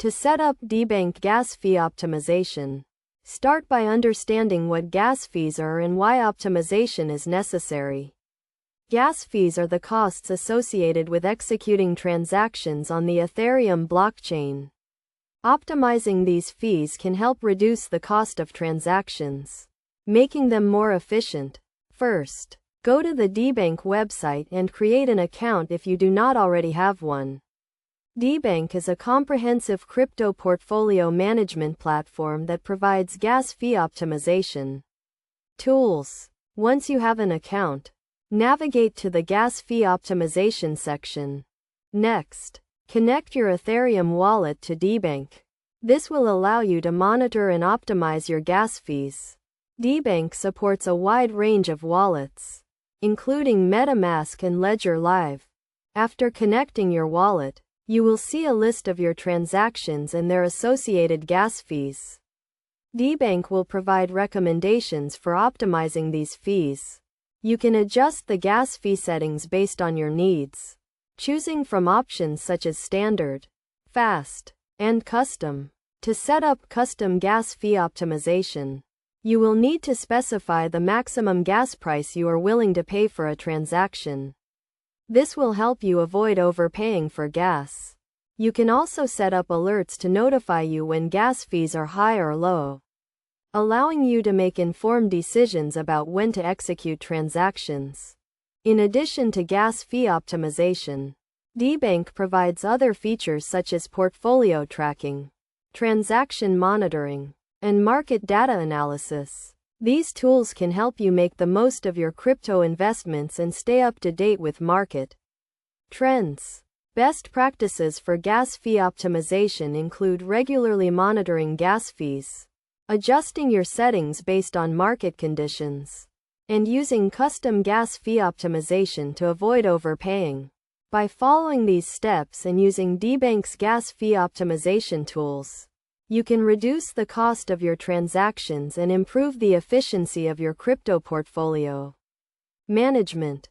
To set up Debank gas fee optimization, start by understanding what gas fees are and why optimization is necessary. Gas fees are the costs associated with executing transactions on the Ethereum blockchain. Optimizing these fees can help reduce the cost of transactions, making them more efficient. First, go to the Debank website and create an account if you do not already have one. Debank is a comprehensive crypto portfolio management platform that provides gas fee optimization tools. Once you have an account, navigate to the gas fee optimization section. Next, connect your Ethereum wallet to Debank. This will allow you to monitor and optimize your gas fees. Debank supports a wide range of wallets, including MetaMask and Ledger Live. After connecting your wallet, you will see a list of your transactions and their associated gas fees. Debank will provide recommendations for optimizing these fees. You can adjust the gas fee settings based on your needs, choosing from options such as standard, fast, and custom. To set up custom gas fee optimization, you will need to specify the maximum gas price you are willing to pay for a transaction. This will help you avoid overpaying for gas. You can also set up alerts to notify you when gas fees are high or low, allowing you to make informed decisions about when to execute transactions. In addition to gas fee optimization, Debank provides other features such as portfolio tracking, transaction monitoring, and market data analysis. These tools can help you make the most of your crypto investments and stay up to date with market trends. Best practices for gas fee optimization include regularly monitoring gas fees, adjusting your settings based on market conditions, and using custom gas fee optimization to avoid overpaying. By following these steps and using Debank's gas fee optimization tools, you can reduce the cost of your transactions and improve the efficiency of your crypto portfolio management.